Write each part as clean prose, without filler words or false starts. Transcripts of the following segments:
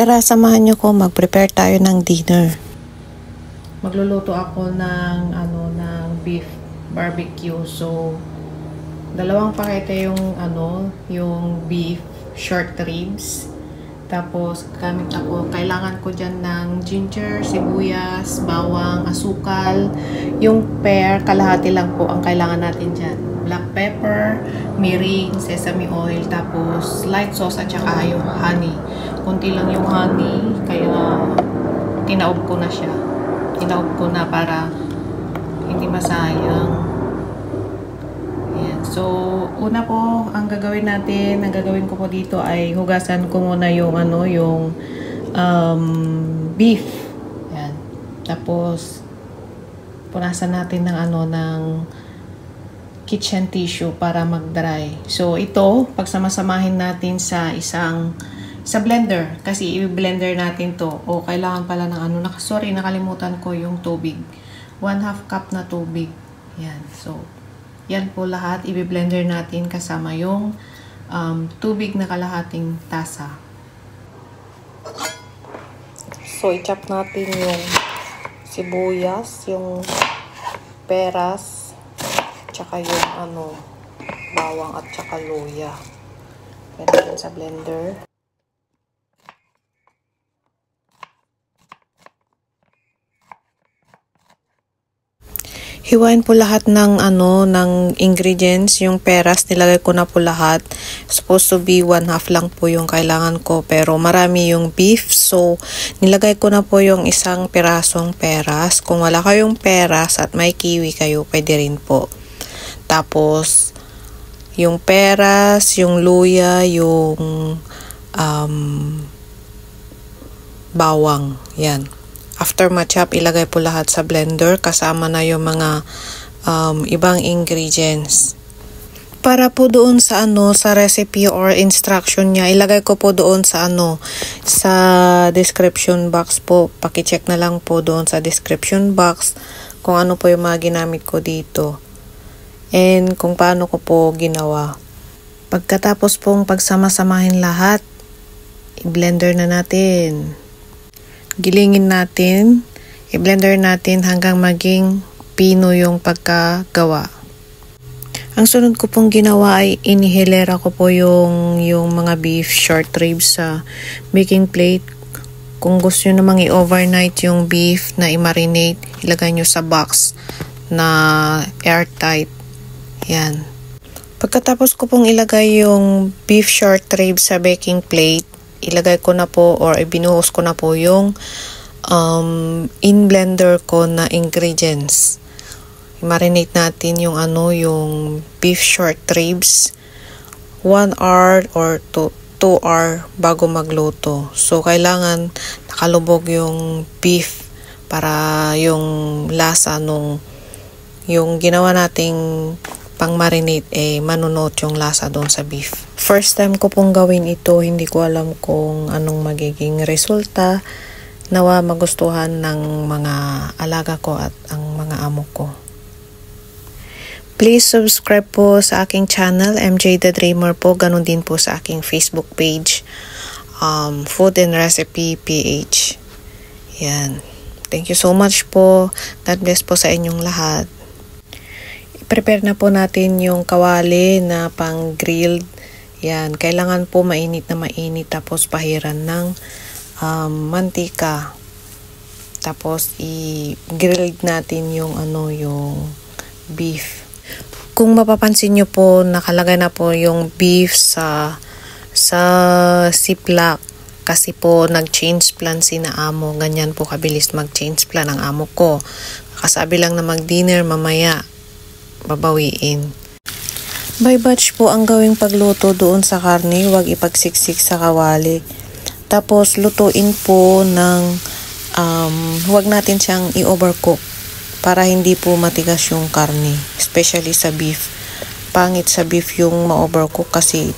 Tara, samahan niyo ko, mag-prepare tayo ng dinner. Magluluto ako ng beef barbecue. So, dalawang pakete yung beef short ribs. Tapos, kailangan ko dyan ng ginger, sibuyas, bawang, asukal. Yung pear, kalahati lang po ang kailangan natin dyan. Black pepper, mirin, sesame oil, tapos light sauce at saka yung honey. Kunti lang yung honey, kaya tinaob ko na siya. Tinaob ko na para hindi masayang. Ayan. So, una po, ang gagawin ko po dito ay hugasan ko muna yung beef. Ayan. Tapos, punasan natin ng kitchen tissue para mag-dry. So, ito, pagsamasamahin natin sa blender. Kasi i-blender natin to. O, kailangan pala ng sorry, nakalimutan ko yung tubig. 1/2 cup na tubig. Yan. So, yan po lahat. I-blender natin kasama yung tubig na kalahating tasa. So, i-chop natin yung sibuyas, yung peras, tsaka yung bawang at tsaka luya. Yan natin sa blender. Hiwain po lahat ng ingredients. Yung peras, nilagay ko na po lahat. Supposed to be 1/2 lang po yung kailangan ko. Pero marami yung beef. So, nilagay ko na po yung isang pirasong peras. Kung wala kayong peras at may kiwi kayo, pwede rin po. Tapos, yung peras, yung luya, yung bawang. Yan. After ma-chop, ilagay po lahat sa blender kasama na yung mga ibang ingredients. Para po doon sa recipe or instruction niya, ilagay ko po doon sa description box po. Paki-check na lang po doon sa description box kung ano po yung mga ginamit ko dito. And kung paano ko po ginawa. Pagkatapos pong pagsama-samahin lahat, i-blender na natin. Gilingin natin, i-blender natin hanggang maging pino yung pagkagawa. Ang sunod ko pong ginawa ay inihilera ko po yung mga beef short ribs sa baking plate. Kung gusto nyo namang i-overnight yung beef na i-marinate, ilagay nyo sa box na airtight. Yan. Pagkatapos ko pong ilagay yung beef short ribs sa baking plate, ilagay ko na po or ibinuhos ko na po yung in blender ko na ingredients. I-marinate natin yung yung beef short ribs 1 hour or 2 hour bago magluto. So, kailangan nakalubog yung beef para yung lasa yung ginawa nating pang-marinate manunot yung lasa doon sa beef. First time ko pong gawin ito, hindi ko alam kung anong magiging resulta. Nawa magustuhan ng mga alaga ko at ang mga amo ko. Please subscribe po sa aking channel, MJ The Dreamer po. Ganon din po sa aking Facebook page, Food and Recipe PH. Yan. Thank you so much po. God bless po sa inyong lahat. Prepare na po natin yung kawali na pang grilled. Yan, kailangan po mainit na mainit tapos pahiran ng mantika. Tapos i-grilled natin yung yung beef. Kung mapapansin nyo po, nakalagay na po yung beef sa ziplock kasi po nag-change plan si na amo. Ganyan po kabilis mag-change plan ang amo ko. Kasabi lang na mag-dinner mamaya. Babawiin. By batch po ang gawing pagluto doon sa karne, huwag ipagsiksik sa kawali. Tapos lutuin po ng huwag natin siyang i-overcook para hindi po matigas yung karne, especially sa beef. Pangit sa beef yung ma-overcook kasi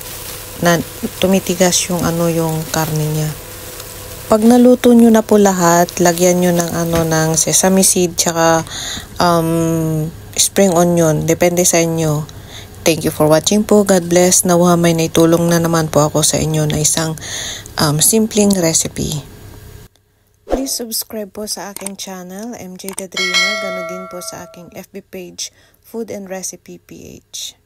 tumitigas yung yung karne niya. Pag naluto nyo na po lahat, lagyan nyo ng sesame seed tsaka spring onion. Depende sa inyo. Thank you for watching po. God bless. Nawha may naitulong na naman po ako sa inyo na isang simpleng recipe. Please subscribe po sa aking channel, MJ The Dreamer, ganoon din po sa aking FB page, Food and Recipe PH.